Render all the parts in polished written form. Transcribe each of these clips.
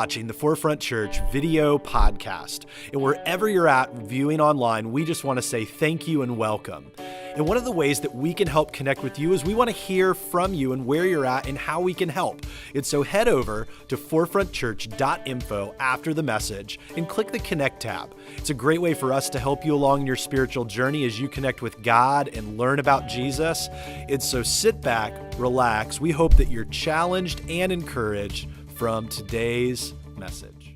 watching the Forefront Church video podcast. And wherever you're at viewing online, we just want to say thank you and welcome. And one of the ways that we can help connect with you is we want to hear from you and where you're at and how we can help. And so head over to forefrontchurch.info after the message and click the Connect tab. It's a great way for us to help you along your spiritual journey as you connect with God and learn about Jesus. And so sit back, relax. We hope that you're challenged and encouraged from today's message.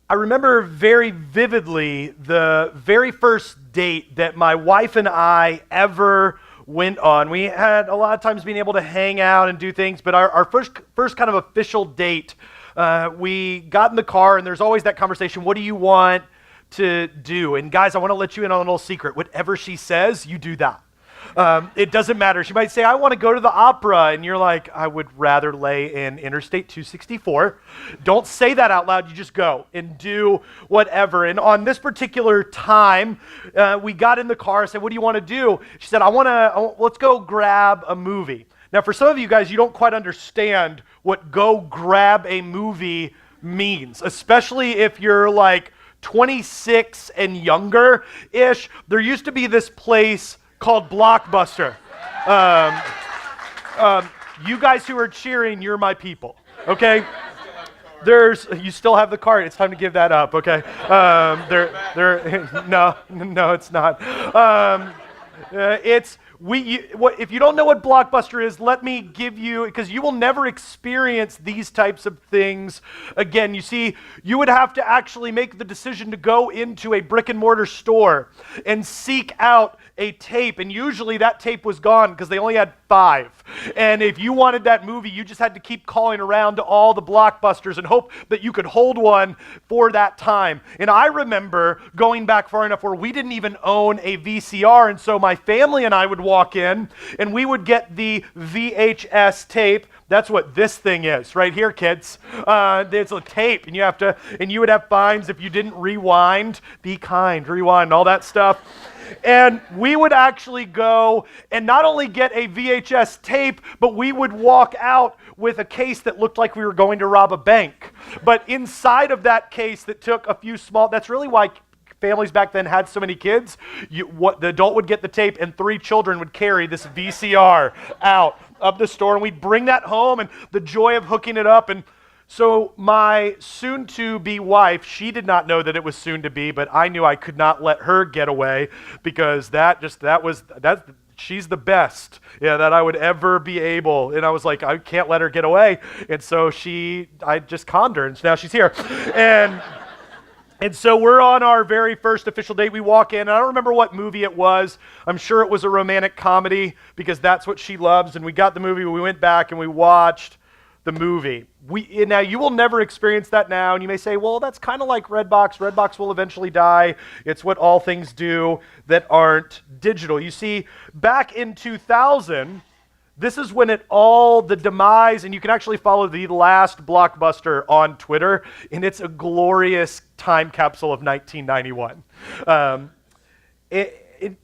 I remember very vividly the very first date that my wife and I ever went on. We had a lot of times being able to hang out and do things, but our first kind of official date, we got in the car and there's always that conversation, what do you want to do? And guys, I want to let you in on a little secret. Whatever she says, you do that. It doesn't matter. She might say, I want to go to the opera. And you're like, I would rather lay in Interstate 264. Don't say that out loud. You just go and do whatever. And on this particular time, we got in the car. I said, what do you want to do? She said, let's go grab a movie. Now, for some of you guys, you don't quite understand what go grab a movie means, especially if you're like 26 and younger-ish. There used to be this place called Blockbuster. You guys who are cheering, you're my people, okay? You still have the card. It's time to give that up, okay? No, it's not. If you don't know what Blockbuster is, let me give you, because you will never experience these types of things again. You see, you would have to actually make the decision to go into a brick and mortar store and seek out a tape, and usually that tape was gone because they only had 5. And if you wanted that movie, you just had to keep calling around to all the Blockbusters and hope that you could hold one for that time. And I remember going back far enough where we didn't even own a VCR, and so my family and I would walk in and we would get the VHS tape. That's what this thing is right here, kids. It's a tape, and you would have fines if you didn't rewind. Be kind, rewind, all that stuff. And we would actually go and not only get a VHS tape, but we would walk out with a case that looked like we were going to rob a bank. But inside of that case that took a few that's really why families back then had so many kids. The adult would get the tape and 3 children would carry this VCR out of the store, and we'd bring that home and the joy of hooking it up. And so my soon-to-be wife, she did not know that it was soon-to-be, but I knew I could not let her get away because she's the best that I would ever be able. And I was like, I can't let her get away. And so I just conned her, and now she's here. And so we're on our very first official date. We walk in, and I don't remember what movie it was. I'm sure it was a romantic comedy because that's what she loves. And we got the movie, we went back and we watched the movie. Now, you will never experience that now, and you may say, well, that's kind of like Redbox. Redbox will eventually die. It's what all things do that aren't digital. You see, back in 2000, this is when the demise, and you can actually follow the last Blockbuster on Twitter, and it's a glorious time capsule of 1991.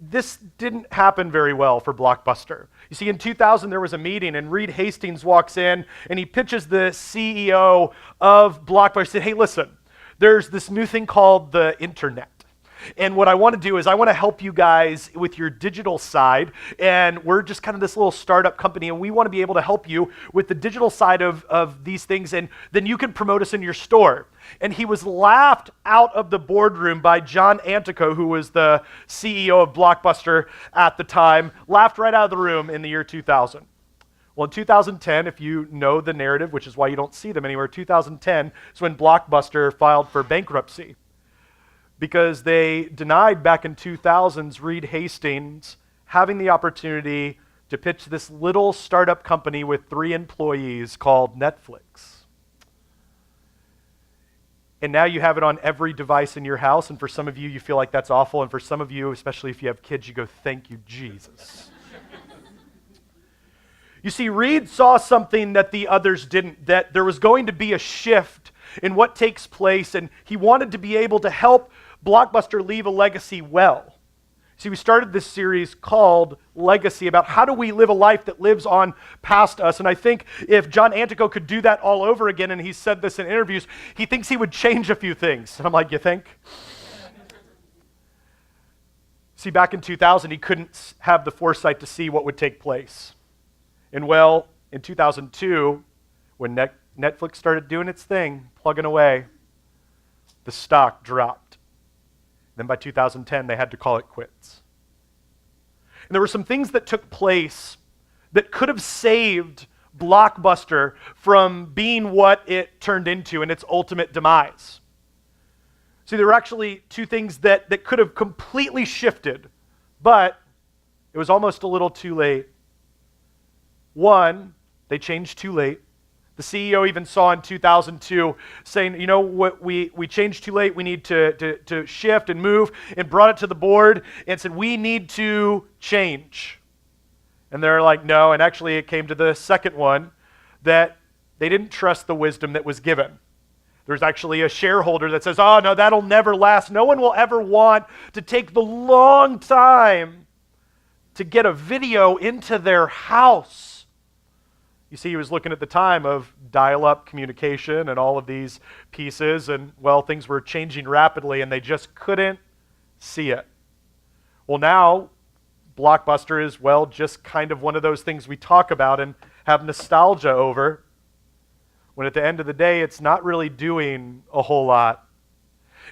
This didn't happen very well for Blockbuster. You see, in 2000, there was a meeting, and Reed Hastings walks in, and he pitches the CEO of Blockbuster. He said, hey, listen, there's this new thing called the internet. And what I want to do is I want to help you guys with your digital side, and we're just kind of this little startup company, and we want to be able to help you with the digital side of these things, and then you can promote us in your store. And he was laughed out of the boardroom by John Antico, who was the CEO of Blockbuster at the time, laughed right out of the room in the year 2000. Well, in 2010, if you know the narrative, which is why you don't see them anywhere, 2010 is when Blockbuster filed for bankruptcy, because they denied back in 2000s Reed Hastings having the opportunity to pitch this little startup company with 3 employees called Netflix. And now you have it on every device in your house, and for some of you, you feel like that's awful, and for some of you, especially if you have kids, you go, thank you, Jesus. You see, Reed saw something that the others didn't, that there was going to be a shift in what takes place, and he wanted to be able to help Blockbuster leave a legacy well. See, we started this series called Legacy, about how do we live a life that lives on past us. And I think if John Antico could do that all over again, and he's said this in interviews, he thinks he would change a few things. And I'm like, you think? See, back in 2000, he couldn't have the foresight to see what would take place. And well, in 2002, when Netflix started doing its thing, plugging away, the stock dropped. Then by 2010, they had to call it quits. And there were some things that took place that could have saved Blockbuster from being what it turned into and its ultimate demise. See, there were actually 2 things that could have completely shifted, but it was almost a little too late. One, they changed too late. The CEO even saw in 2002 saying, you know what, we changed too late, we need to shift and move, and brought it to the board and said, we need to change. And they're like, no, and actually it came to the second one, that they didn't trust the wisdom that was given. There's actually a shareholder that says, oh no, that'll never last. No one will ever want to take the long time to get a video into their house. You see, he was looking at the time of dial-up communication and all of these pieces, and, well, things were changing rapidly, and they just couldn't see it. Well, now, Blockbuster is, well, just kind of one of those things we talk about and have nostalgia over, when at the end of the day, it's not really doing a whole lot.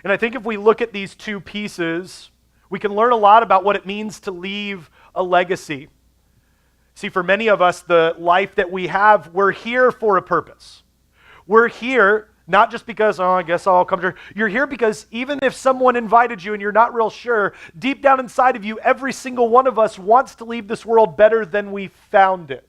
And I think if we look at these 2 pieces, we can learn a lot about what it means to leave a legacy. See, for many of us, the life that we have, we're here for a purpose. We're here not just because, oh, I guess I'll come to. You're here because even if someone invited you and you're not real sure, deep down inside of you, every single one of us wants to leave this world better than we found it.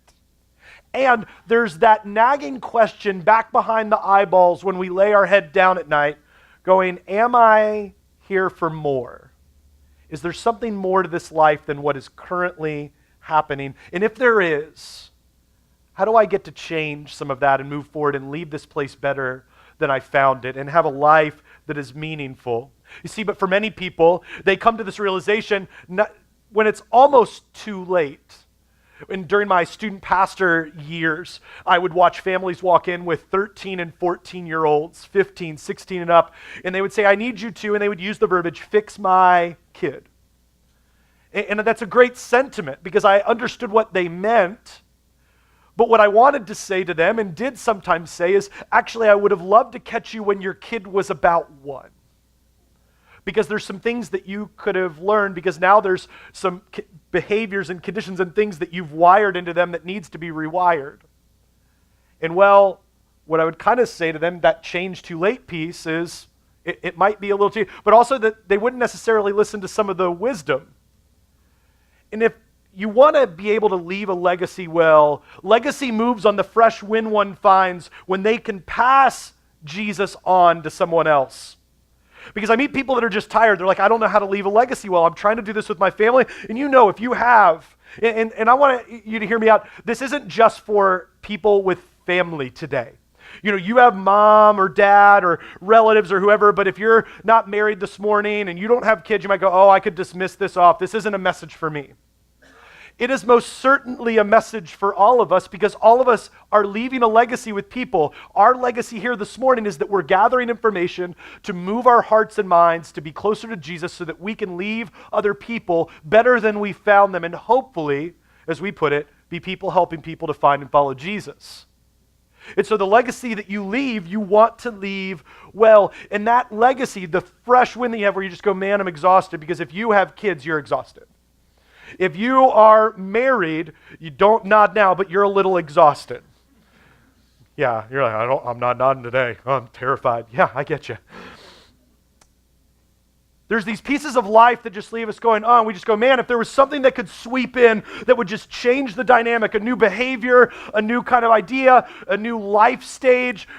And there's that nagging question back behind the eyeballs when we lay our head down at night, going, am I here for more? Is there something more to this life than what is currently happening? And if there is, how do I get to change some of that and move forward and leave this place better than I found it and have a life that is meaningful? You see, but for many people, they come to this realization when it's almost too late. And during my student pastor years, I would watch families walk in with 13 and 14-year-olds, 15, 16 and up, and they would say, I need you to, and they would use the verbiage, fix my kid. And that's a great sentiment because I understood what they meant. But what I wanted to say to them, and did sometimes say, is actually I would have loved to catch you when your kid was about 1. Because there's some things that you could have learned, because now there's some behaviors and conditions and things that you've wired into them that needs to be rewired. And well, what I would kind of say to them, that change too late piece is, it might be a little too, but also that they wouldn't necessarily listen to some of the wisdom. And if you want to be able to leave a legacy well, legacy moves on the fresh wind one finds when they can pass Jesus on to someone else. Because I meet people that are just tired. They're like, I don't know how to leave a legacy well. I'm trying to do this with my family. And you know, if you have, and I want you to hear me out, this isn't just for people with family today. You know, you have mom or dad or relatives or whoever, but if you're not married this morning and you don't have kids, you might go, oh, I could dismiss this off. This isn't a message for me. It is most certainly a message for all of us because all of us are leaving a legacy with people. Our legacy here this morning is that we're gathering information to move our hearts and minds to be closer to Jesus so that we can leave other people better than we found them and hopefully, as we put it, be people helping people to find and follow Jesus. And so the legacy that you leave, you want to leave well. And that legacy, the fresh wind that you have where you just go, man, I'm exhausted, because if you have kids, you're exhausted. If you are married, you don't nod now, but you're a little exhausted. Yeah, you're like, I'm not nodding today. Oh, I'm terrified. Yeah, I get you. There's these pieces of life that just leave us going, oh, and we just go, man, if there was something that could sweep in that would just change the dynamic, a new behavior, a new kind of idea, a new life stage,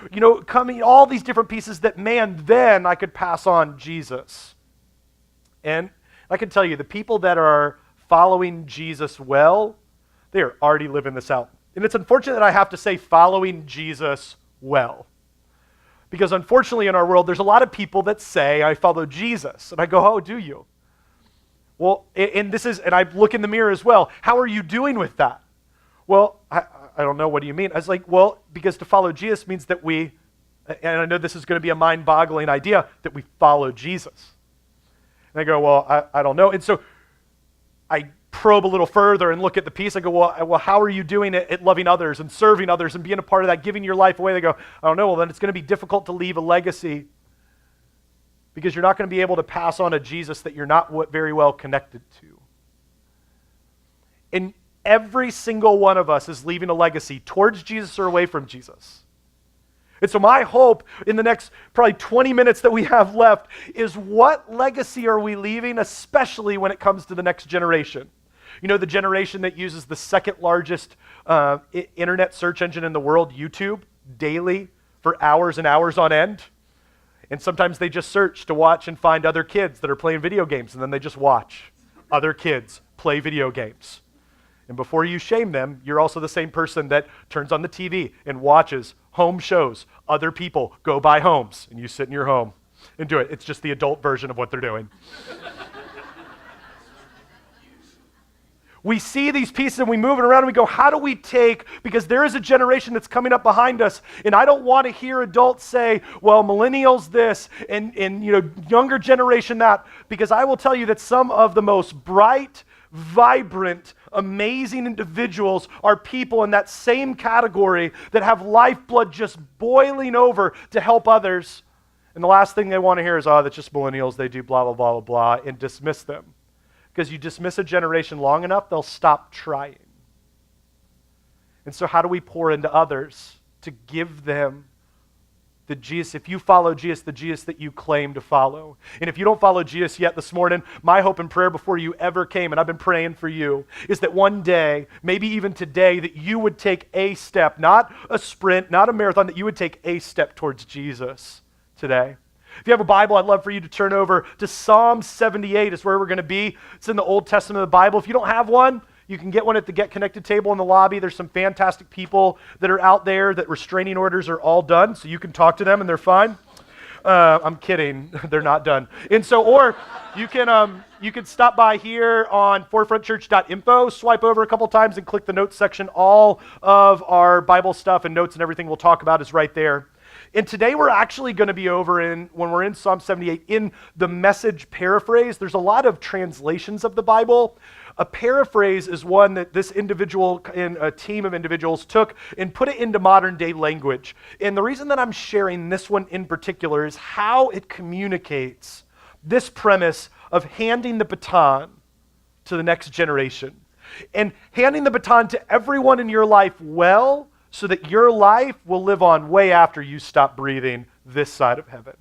coming, all these different pieces that, man, then I could pass on Jesus. And I can tell you, the people that are following Jesus well, they are already living this out. And it's unfortunate that I have to say following Jesus well. Because unfortunately in our world, there's a lot of people that say, I follow Jesus. And I go, oh, do you? Well, and I look in the mirror as well. How are you doing with that? Well, I don't know. What do you mean? I was like, well, because to follow Jesus means that and I know this is going to be a mind-boggling idea, that we follow Jesus. And I go, well, I don't know. And so I probe a little further and look at the piece. I go, well, how are you doing it at loving others and serving others and being a part of that, giving your life away? They go, I don't know. Well, then it's going to be difficult to leave a legacy because you're not going to be able to pass on a Jesus that you're not very well connected to. And every single one of us is leaving a legacy towards Jesus or away from Jesus. And so my hope in the next probably 20 minutes that we have left is, what legacy are we leaving, especially when it comes to the next generation? The generation that uses the second largest internet search engine in the world, YouTube, daily for hours and hours on end. And sometimes they just search to watch and find other kids that are playing video games, and then they just watch other kids play video games. And before you shame them, you're also the same person that turns on the TV and watches home shows. Other people go buy homes, and you sit in your home and do it. It's just the adult version of what they're doing. We see these pieces and we move it around and we go, how do we take, because there is a generation that's coming up behind us, and I don't want to hear adults say, well, millennials this and younger generation that, because I will tell you that some of the most bright, vibrant, amazing individuals are people in that same category that have lifeblood just boiling over to help others. And the last thing they want to hear is, oh, that's just millennials, they do blah, blah, blah, blah, blah, and dismiss them. Because you dismiss a generation long enough, they'll stop trying. And so how do we pour into others to give them the Jesus? If you follow Jesus, the Jesus that you claim to follow. And if you don't follow Jesus yet this morning, my hope and prayer before you ever came, and I've been praying for you, is that one day, maybe even today, that you would take a step, not a sprint, not a marathon, that you would take a step towards Jesus today. If you have a Bible, I'd love for you to turn over to Psalm 78 is where we're going to be. It's in the Old Testament of the Bible. If you don't have one, you can get one at the Get Connected table in the lobby. There's some fantastic people that are out there that restraining orders are all done, so you can talk to them and they're fine. I'm kidding. They're not done. And so, or you can stop by here on forefrontchurch.info, swipe over a couple times and click the notes section. All of our Bible stuff and notes and everything we'll talk about is right there. And today we're actually going to be when we're in Psalm 78, in the Message paraphrase. There's a lot of translations of the Bible. A paraphrase is one that this individual and a team of individuals took and put it into modern day language. And the reason that I'm sharing this one in particular is how it communicates this premise of handing the baton to the next generation. And handing the baton to everyone in your life well, so that your life will live on way after you stop breathing this side of heaven.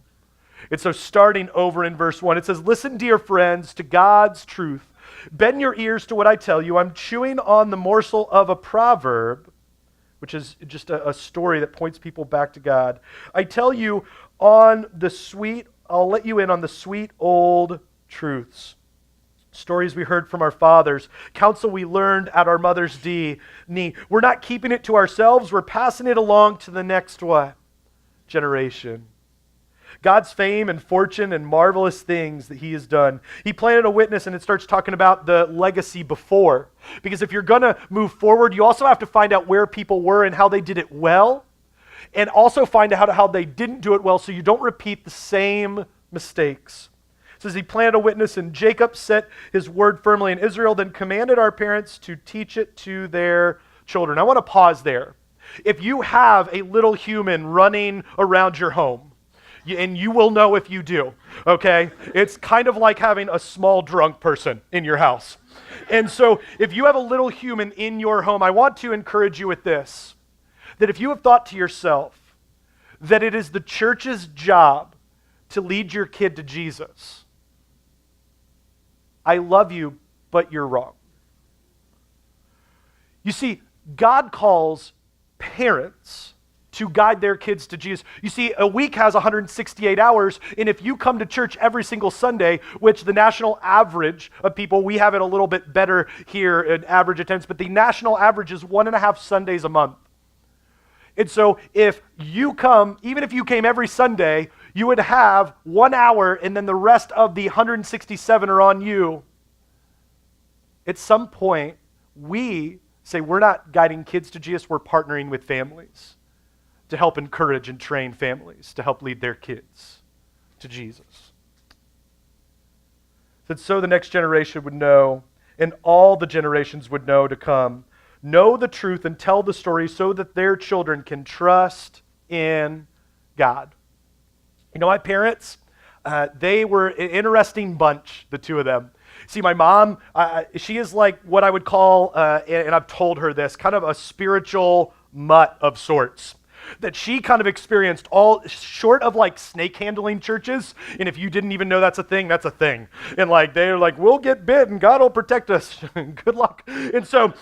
And so starting over in verse 1, it says, listen, dear friends, to God's truth. Bend your ears to what I tell you. I'm chewing on the morsel of a proverb, which is just a story that points people back to God. I tell you I'll let you in on the sweet old truths. Stories we heard from our fathers, counsel we learned at our mother's knee. We're not keeping it to ourselves, we're passing it along to the next what? Generation. God's fame and fortune and marvelous things that he has done. He planted a witness, and it starts talking about the legacy before. Because if you're going to move forward, you also have to find out where people were and how they did it well, and also find out how they didn't do it well so you don't repeat the same mistakes. It says he planted a witness, and Jacob set his word firmly in Israel, then commanded our parents to teach it to their children. I want to pause there. If you have a little human running around your home, and you will know if you do, okay? It's kind of like having a small drunk person in your house. And so if you have a little human in your home, I want to encourage you with this, that if you have thought to yourself that it is the church's job to lead your kid to Jesus, I love you, but you're wrong. You see, God calls parents to guide their kids to Jesus. You see, a week has 168 hours, and if you come to church every single Sunday, which the national average of people, we have it a little bit better here in average attendance, but the national average is 1.5 Sundays a month. And so if you come, even if you came every Sunday, you would have 1 hour, and then the rest of the 167 are on you. At some point, we say we're not guiding kids to Jesus, we're partnering with families to help encourage and train families to help lead their kids to Jesus. That so the next generation would know, and all the generations would know to come, know the truth and tell the story so that their children can trust in God. You know, my parents, they were an interesting bunch, the two of them. See, my mom, she is like what I would call, and I've told her this, kind of a spiritual mutt of sorts. That she kind of experienced all short of like snake handling churches. And if you didn't even know that's a thing, that's a thing. And like, they're like, we'll get bit and God will protect us. Good luck. And so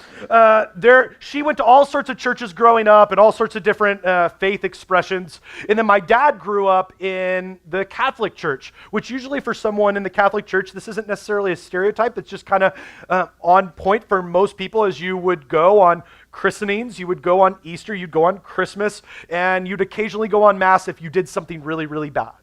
she went to all sorts of churches growing up and all sorts of different faith expressions. And then my dad grew up in the Catholic Church, which usually for someone in the Catholic Church, this isn't necessarily a stereotype. That's just kind of on point for most people, as you would go on christenings, you would go on Easter, you'd go on Christmas, and you'd occasionally go on Mass if you did something really, really bad.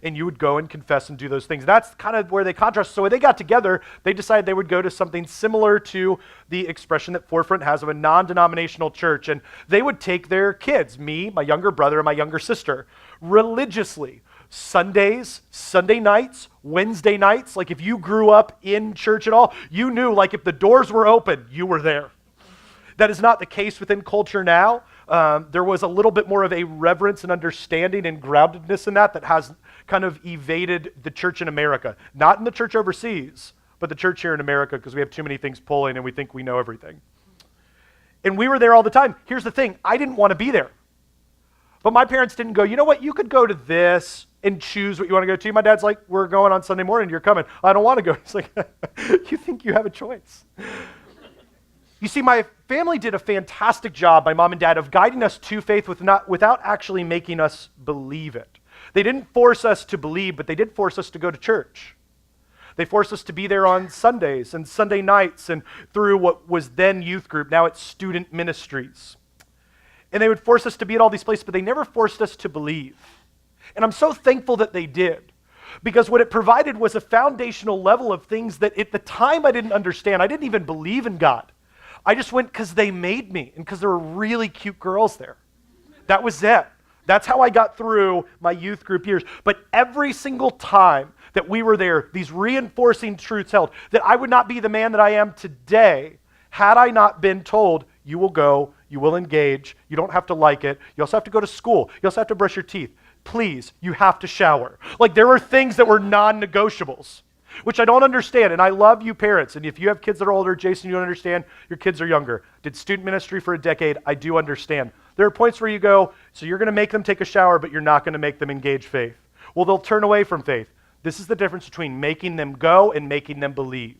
And you would go and confess and do those things. That's kind of where they contrast. So when they got together, they decided they would go to something similar to the expression that Forefront has of a non-denominational church. And they would take their kids, me, my younger brother, and my younger sister, religiously. Sundays, Sunday nights, Wednesday nights. Like if you grew up in church at all, you knew like if the doors were open, you were there. That is not the case within culture now. There was a little bit more of a reverence and understanding and groundedness in that has kind of evaded the church in America. Not in the church overseas, but the church here in America, because we have too many things pulling and we think we know everything. And we were there all the time. Here's the thing, I didn't want to be there. But my parents didn't go, you know what, you could go to this and choose what you want to go to. My dad's like, we're going on Sunday morning, you're coming. I don't want to go. He's like, you think you have a choice? You see, my family did a fantastic job, my mom and dad, of guiding us to faith without actually making us believe it. They didn't force us to believe, but they did force us to go to church. They forced us to be there on Sundays and Sunday nights and through what was then youth group, now it's student ministries. And they would force us to be at all these places, but they never forced us to believe. And I'm so thankful that they did, because what it provided was a foundational level of things that at the time I didn't understand. I didn't even believe in God. I just went because they made me and because there were really cute girls there. That was it. That's how I got through my youth group years. But every single time that we were there, these reinforcing truths held, that I would not be the man that I am today had I not been told, you will go, you will engage, you don't have to like it, you also have to go to school, you also have to brush your teeth. Please, you have to shower. Like there were things that were non-negotiables, which I don't understand, and I love you parents, and if you have kids that are older, Jason, you don't understand, your kids are younger. Did student ministry for a decade, I do understand. There are points where you go, so you're going to make them take a shower, but you're not going to make them engage faith. Well, they'll turn away from faith. This is the difference between making them go and making them believe.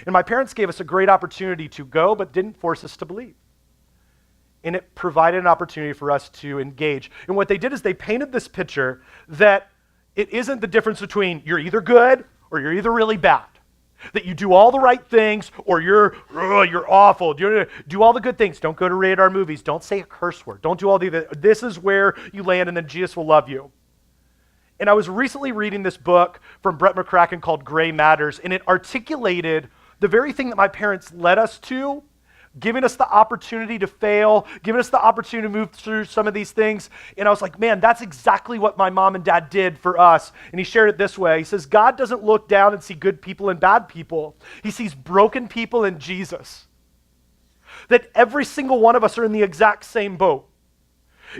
And my parents gave us a great opportunity to go, but didn't force us to believe. And it provided an opportunity for us to engage. And what they did is they painted this picture that it isn't the difference between you're either good or you're either really bad. That you do all the right things or you're awful. Do all the good things. Don't go to radar movies. Don't say a curse word. Don't do all the, this is where you land and then Jesus will love you. And I was recently reading this book from Brett McCracken called Gray Matters, and it articulated the very thing that my parents led us to, giving us the opportunity to fail, giving us the opportunity to move through some of these things. And I was like, man, that's exactly what my mom and dad did for us. And he shared it this way. He says, God doesn't look down and see good people and bad people. He sees broken people in Jesus. That every single one of us are in the exact same boat.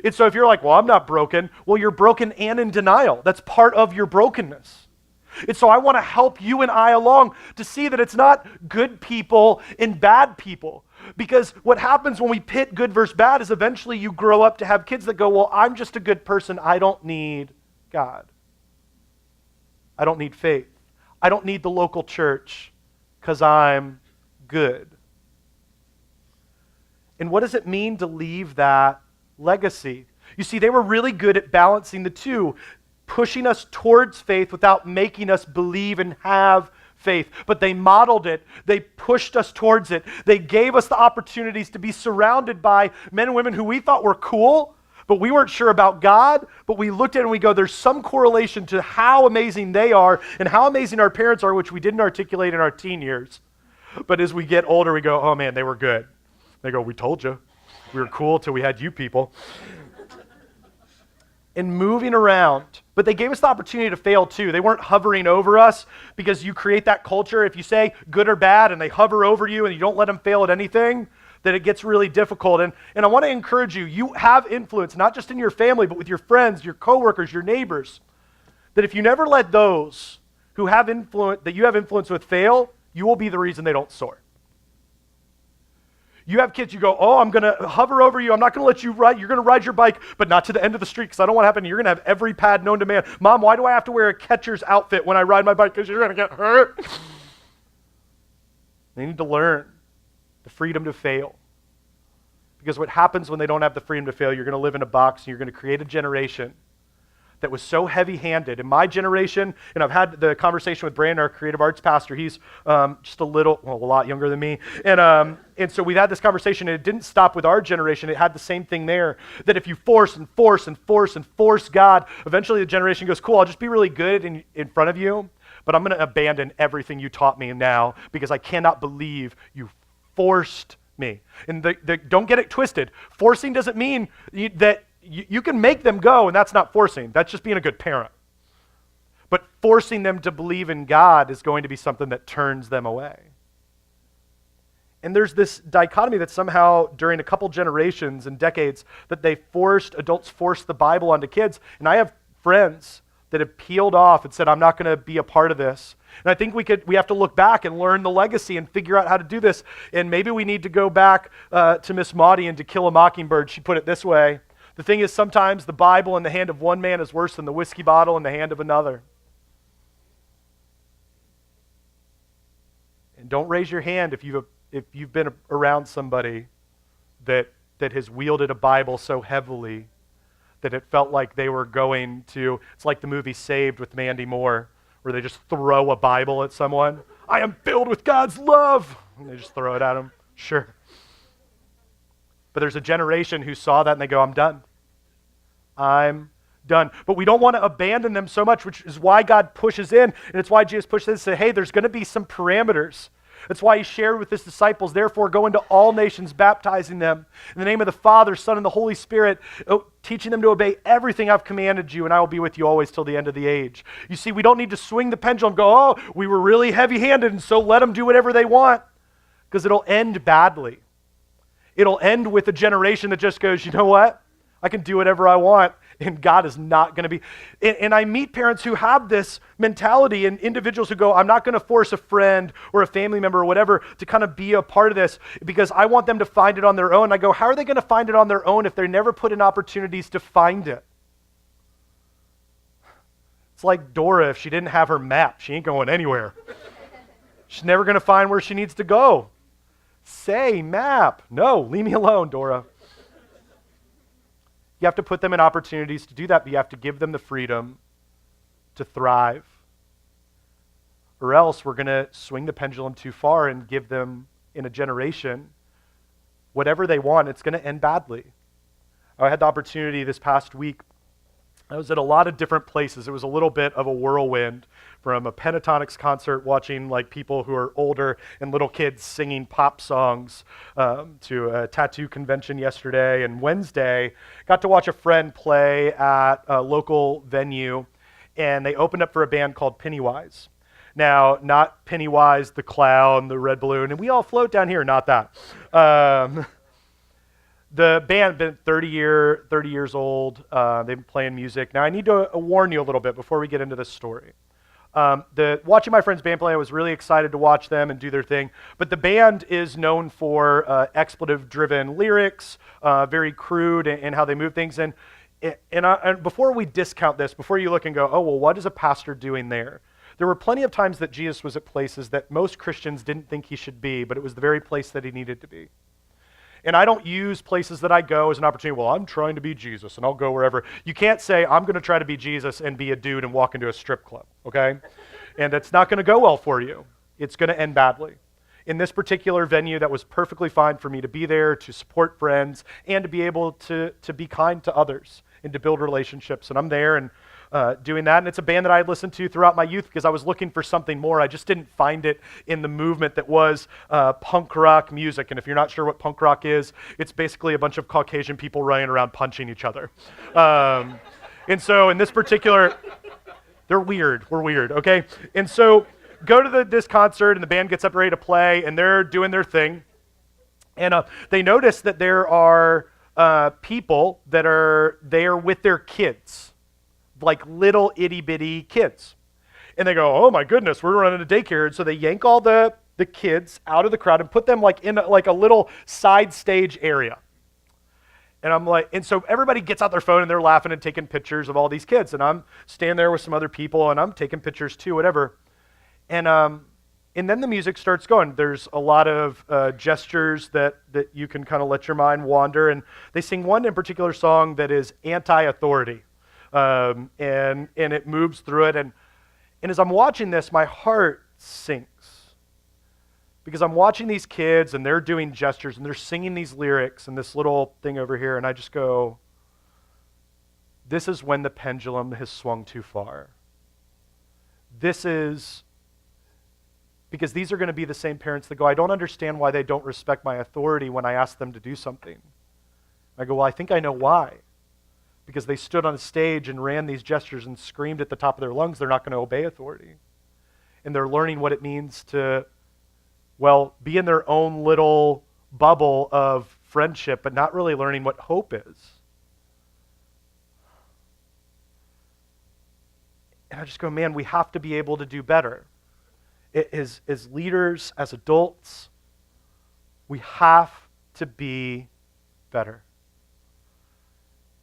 And so if you're like, well, I'm not broken. Well, you're broken and in denial. That's part of your brokenness. And so I want to help you and I along to see that it's not good people and bad people. Because what happens when we pit good versus bad is eventually you grow up to have kids that go, well, I'm just a good person. I don't need God. I don't need faith. I don't need the local church. because I'm good. And what does it mean to leave that legacy? You see, they were really good at balancing the two, pushing us towards faith without making us believe and have faith. But they modeled it. They pushed us towards it. They gave us the opportunities to be surrounded by men and women who we thought were cool, but we weren't sure about God. But we looked at it and we go, there's some correlation to how amazing they are and how amazing our parents are, which we didn't articulate in our teen years. But as we get older, we go, oh man, they were good. They go, we told you. We were cool till we had you people. And moving around. But they gave us the opportunity to fail too. They weren't hovering over us, because you create that culture. If you say good or bad and they hover over you and you don't let them fail at anything, then it gets really difficult. And I want to encourage you, you have influence, not just in your family, but with your friends, your coworkers, your neighbors. That if you never let those who have influence, that you have influence with, fail, you will be the reason they don't soar. You have kids, you go, oh, I'm going to hover over you. I'm not going to let you ride. You're going to ride your bike, but not to the end of the street, because I don't want to happen. You're going to have every pad known to man. Mom, why do I have to wear a catcher's outfit when I ride my bike? Because you're going to get hurt. They need to learn the freedom to fail. Because what happens when they don't have the freedom to fail, you're going to live in a box, and you're going to create a generation that was so heavy-handed. In my generation, and I've had the conversation with Brandon, our creative arts pastor. He's just a lot younger than me. And so we've had this conversation, and it didn't stop with our generation. It had the same thing there, that if you force and force and force and force God, eventually the generation goes, cool, I'll just be really good in front of you, but I'm going to abandon everything you taught me now because I cannot believe you forced me. And don't get it twisted. Forcing doesn't mean that you can make them go, and that's not forcing. That's just being a good parent. But forcing them to believe in God is going to be something that turns them away. And there's this dichotomy that somehow during a couple generations and decades that adults forced the Bible onto kids. And I have friends that have peeled off and said, I'm not going to be a part of this. And I think we have to look back and learn the legacy and figure out how to do this. And maybe we need to go back to Miss Maudie and To Kill a Mockingbird. She put it this way. The thing is, sometimes the Bible in the hand of one man is worse than the whiskey bottle in the hand of another. And don't raise your hand if you've been around somebody that has wielded a Bible so heavily that it felt like they were going to, it's like the movie Saved with Mandy Moore, where they just throw a Bible at someone. I am filled with God's love. And they just throw it at them. Sure. But there's a generation who saw that and they go, I'm done. I'm done. But we don't want to abandon them so much, which is why God pushes in. And it's why Jesus pushes in and says, hey, there's going to be some parameters. That's why he shared with his disciples, therefore go into all nations, baptizing them in the name of the Father, Son, and the Holy Spirit, teaching them to obey everything I've commanded you, and I will be with you always till the end of the age. You see, we don't need to swing the pendulum and go, oh, we were really heavy-handed, and so let them do whatever they want, because it'll end badly. It'll end with a generation that just goes, you know what? I can do whatever I want, and God is not going to be. And I meet parents who have this mentality, and individuals who go, I'm not going to force a friend or a family member or whatever to kind of be a part of this because I want them to find it on their own. I go, how are they going to find it on their own if they're never put in opportunities to find it? It's like Dora, if she didn't have her map, she ain't going anywhere. She's never going to find where she needs to go. Say map. No, leave me alone, Dora. You have to put them in opportunities to do that, but you have to give them the freedom to thrive. Or else we're going to swing the pendulum too far and give them, in a generation, whatever they want. It's going to end badly. I had the opportunity this past week. I was at a lot of different places. It was a little bit of a whirlwind, from a Pentatonics concert watching like people who are older and little kids singing pop songs, to a tattoo convention yesterday. And Wednesday, got to watch a friend play at a local venue, and they opened up for a band called Pennywise. Now, not Pennywise the clown, the red balloon, and we all float down here, not that. The band been 30 years old. They've been playing music. Now, I need to warn you a little bit before we get into this story. Watching my friend's band play, I was really excited to watch them and do their thing. But the band is known for expletive-driven lyrics, very crude in how they move things. And before we discount this, before you look and go, oh, well, what is a pastor doing there? There were plenty of times that Jesus was at places that most Christians didn't think he should be, but it was the very place that he needed to be. And I don't use places that I go as an opportunity, well, I'm trying to be Jesus and I'll go wherever. You can't say, I'm going to try to be Jesus and be a dude and walk into a strip club, okay? And it's not going to go well for you. It's going to end badly. In this particular venue, that was perfectly fine for me to be there, to support friends, and to be able to be kind to others and to build relationships. And I'm there and doing that. And it's a band that I had listened to throughout my youth because I was looking for something more. I just didn't find it in the movement that was punk rock music. And if you're not sure what punk rock is, it's basically a bunch of Caucasian people running around punching each other. And so in this particular, they're weird. We're weird, okay? And so go to this concert and the band gets up ready to play and they're doing their thing. And they notice that there are people that are there with their kids, like little itty bitty kids. And they go, oh my goodness, we're running a daycare. And so they yank all the kids out of the crowd and put them like in a little side stage area. And I'm like, and so everybody gets out their phone and they're laughing and taking pictures of all these kids. And I'm standing there with some other people and I'm taking pictures too, whatever. And then the music starts going. There's a lot of gestures that you can kind of let your mind wander. And they sing one in particular song that is anti-authority. And it moves through it. And as I'm watching this, my heart sinks. Because I'm watching these kids and they're doing gestures and they're singing these lyrics and this little thing over here. And I just go, this is when the pendulum has swung too far. This is because these are going to be the same parents that go, I don't understand why they don't respect my authority when I ask them to do something. I go, well, I think I know why. Because they stood on a stage and ran these gestures and screamed at the top of their lungs, they're not going to obey authority. And they're learning what it means to, well, be in their own little bubble of friendship, but not really learning what hope is. And I just go, man, we have to be able to do better. As leaders, as adults, we have to be better.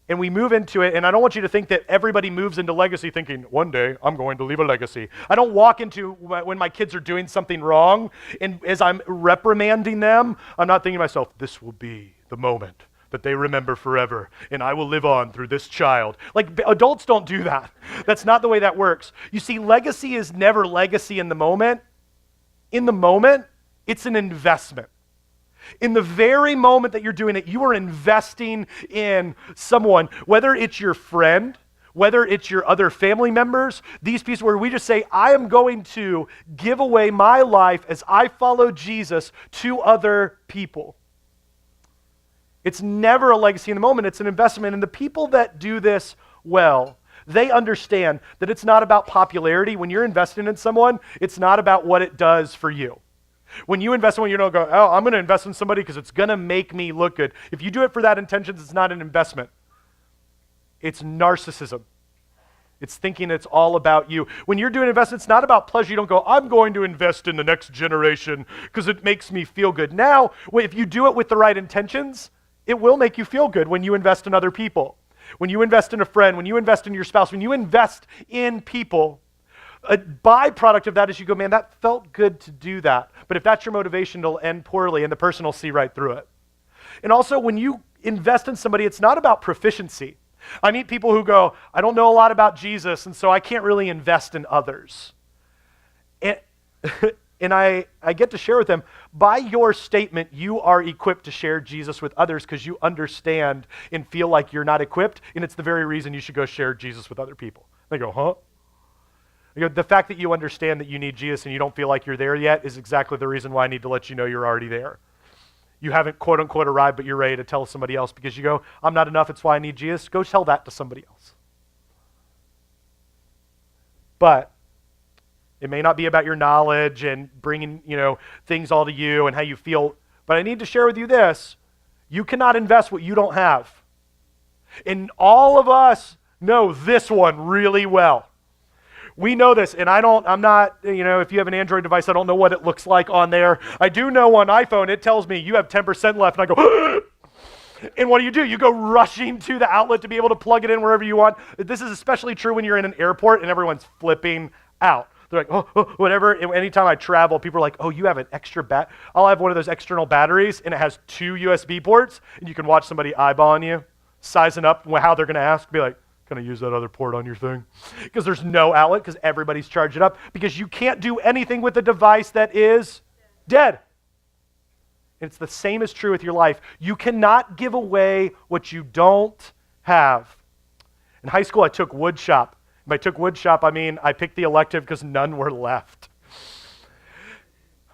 And we move into it, and I don't want you to think that everybody moves into legacy thinking, one day I'm going to leave a legacy. I don't walk into when my kids are doing something wrong, and as I'm reprimanding them, I'm not thinking to myself, this will be the moment that they remember forever, and I will live on through this child. Like, adults don't do that. That's not the way that works. You see, legacy is never legacy in the moment. In the moment, it's an investment. In the very moment that you're doing it, you are investing in someone, whether it's your friend, whether it's your other family members, these pieces where we just say, I am going to give away my life as I follow Jesus to other people. It's never a legacy in the moment, it's an investment. And the people that do this well, they understand that it's not about popularity. When you're investing in someone, it's not about what it does for you. When you invest in someone, you don't go, oh, I'm going to invest in somebody because it's going to make me look good. If you do it for that intention, it's not an investment. It's narcissism. It's thinking it's all about you. When you're doing investments, it's not about pleasure. You don't go, I'm going to invest in the next generation because it makes me feel good. Now, if you do it with the right intentions, it will make you feel good when you invest in other people. When you invest in a friend, when you invest in your spouse, when you invest in people, a byproduct of that is you go, man, that felt good to do that. But if that's your motivation, it'll end poorly and the person will see right through it. And also, when you invest in somebody, it's not about proficiency. I meet people who go, I don't know a lot about Jesus, and so I can't really invest in others. And I get to share with them, by your statement, you are equipped to share Jesus with others because you understand and feel like you're not equipped, and it's the very reason you should go share Jesus with other people. They go, huh? The fact that you understand that you need Jesus and you don't feel like you're there yet is exactly the reason why I need to let you know you're already there. You haven't quote unquote arrived, but you're ready to tell somebody else because you go, I'm not enough, it's why I need Jesus. Go tell that to somebody else. But it may not be about your knowledge and bringing, things all to you and how you feel. But I need to share with you this. You cannot invest what you don't have. And all of us know this one really well. We know this, and I'm not, if you have an Android device, I don't know what it looks like on there. I do know on iPhone, it tells me you have 10% left, and I go, and what do? You go rushing to the outlet to be able to plug it in wherever you want. This is especially true when you're in an airport and everyone's flipping out. They're like, whatever. And anytime I travel, people are like, oh, you have an extra I'll have one of those external batteries, and it has 2 USB ports, and you can watch somebody eyeballing you, sizing up how they're going to ask, be like, can I use that other port on your thing? Because there's no outlet, because everybody's charging up, because you can't do anything with a device that is dead. And it's the same is true with your life. You cannot give away what you don't have. In high school, I took wood shop. If I took wood shop, I mean I picked the elective because none were left.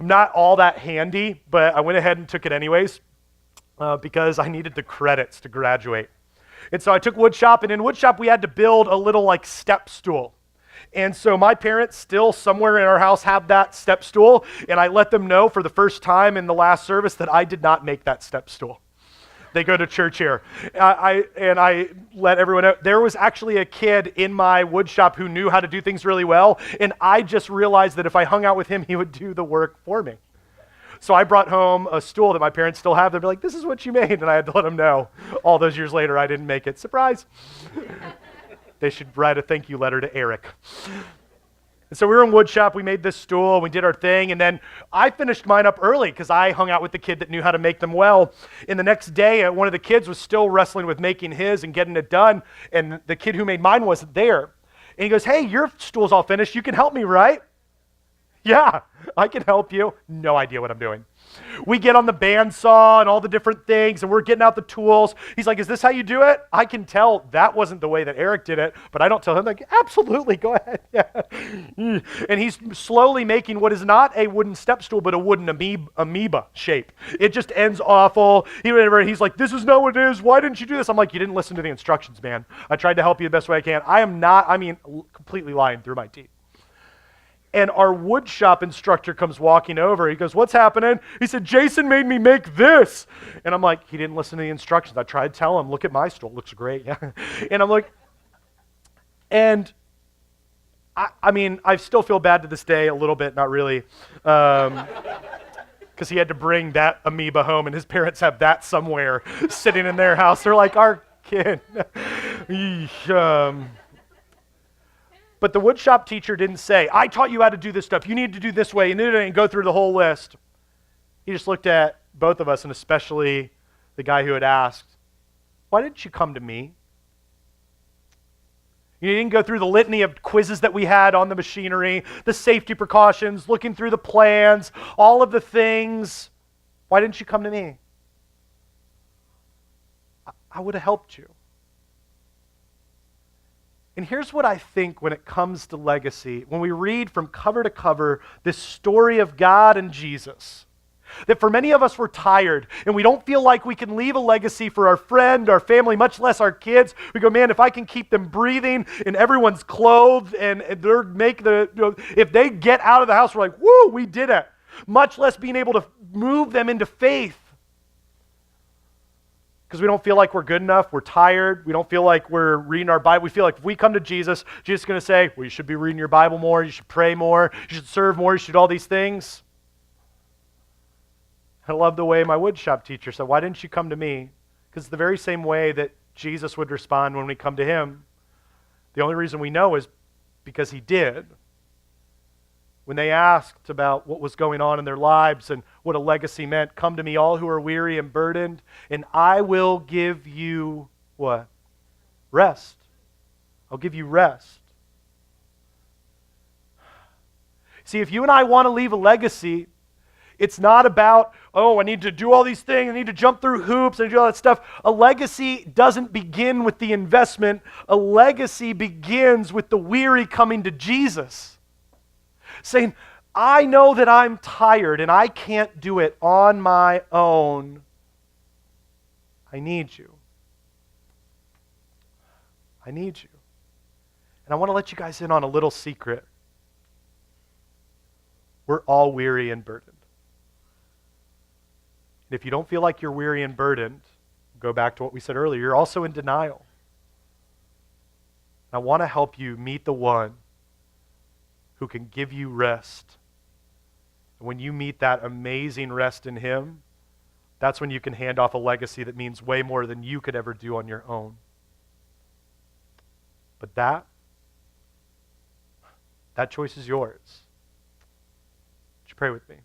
I'm not all that handy, but I went ahead and took it anyways because I needed the credits to graduate. And so I took wood shop, and in wood shop, we had to build a little like step stool. And so my parents still somewhere in our house have that step stool, and I let them know for the first time in the last service that I did not make that step stool. They go to church here. I let everyone know. There was actually a kid in my wood shop who knew how to do things really well, and I just realized that if I hung out with him, he would do the work for me. So I brought home a stool that my parents still have. They'd be like, this is what you made, and I had to let them know. All those years later, I didn't make it. Surprise. They should write a thank you letter to Eric. And so we were in wood shop, we made this stool, we did our thing, and then I finished mine up early because I hung out with the kid that knew how to make them well. And the next day, one of the kids was still wrestling with making his and getting it done, and the kid who made mine wasn't there. And he goes, hey, your stool's all finished, you can help me, right? Yeah, I can help you. No idea what I'm doing. We get on the bandsaw and all the different things, and we're getting out the tools. He's like, is this how you do it? I can tell that wasn't the way that Eric did it, but I don't tell him, like, absolutely, go ahead. Yeah. And he's slowly making what is not a wooden step stool, but a wooden amoeba shape. It just ends awful. He's like, this is not what it is. Why didn't you do this? I'm like, you didn't listen to the instructions, man. I tried to help you the best way I can. Completely lying through my teeth. And our wood shop instructor comes walking over. He goes, what's happening? He said, Jason made me make this. And I'm like, he didn't listen to the instructions. I tried to tell him, look at my stool. It looks great. Yeah. And I'm like, and I still feel bad to this day a little bit, not really. Because he had to bring that amoeba home, and his parents have that somewhere sitting in their house. They're like, our kid. But the woodshop teacher didn't say, I taught you how to do this stuff. You need to do this way, and go through the whole list. He just looked at both of us, and especially the guy who had asked, why didn't you come to me? You didn't go through the litany of quizzes that we had on the machinery, the safety precautions, looking through the plans, all of the things. Why didn't you come to me? I would have helped you. And here's what I think when it comes to legacy, when we read from cover to cover this story of God and Jesus, that for many of us we're tired and we don't feel like we can leave a legacy for our friend, our family, much less our kids. We go, man, if I can keep them breathing and everyone's clothed and if they get out of the house, we're like, woo, we did it. Much less being able to move them into faith. Because we don't feel like we're good enough, we're tired, we don't feel like we're reading our Bible. We feel like if we come to Jesus, Jesus is going to say, well, you should be reading your Bible more, you should pray more, you should serve more, you should do all these things. I love the way my woodshop teacher said, why didn't you come to me? Because it's the very same way that Jesus would respond when we come to him. The only reason we know is because he did. When they asked about what was going on in their lives and what a legacy meant, come to me all who are weary and burdened, and I will give you what? Rest. I'll give you rest. See, if you and I want to leave a legacy, it's not about, oh, I need to do all these things, I need to jump through hoops, I need to do all that stuff. A legacy doesn't begin with the investment. A legacy begins with the weary coming to Jesus. Saying, I know that I'm tired and I can't do it on my own. I need you. I need you. And I want to let you guys in on a little secret. We're all weary and burdened. And if you don't feel like you're weary and burdened, go back to what we said earlier, you're also in denial. And I want to help you meet the one who can give you rest. And when you meet that amazing rest in him, that's when you can hand off a legacy that means way more than you could ever do on your own. But that That choice is yours. Would you pray with me?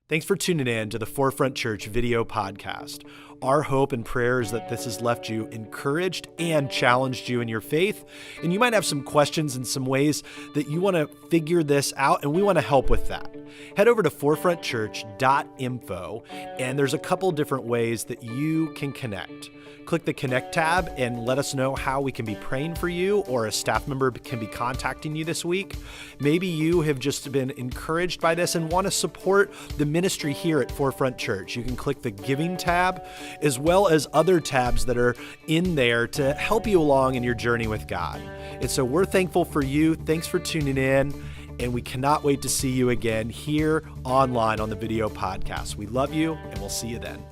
Thanks for tuning in to the Forefront Church video podcast. Our hope and prayer is that this has left you encouraged and challenged you in your faith. And you might have some questions and some ways that you want to figure this out, and we want to help with that. Head over to forefrontchurch.info, and there's a couple different ways that you can connect. Click the Connect tab and let us know how we can be praying for you, or a staff member can be contacting you this week. Maybe you have just been encouraged by this and want to support the ministry here at Forefront Church. You can click the Giving tab, as well as other tabs that are in there to help you along in your journey with God. And so we're thankful for you. Thanks for tuning in, and we cannot wait to see you again here online on the video podcast. We love you, and we'll see you then.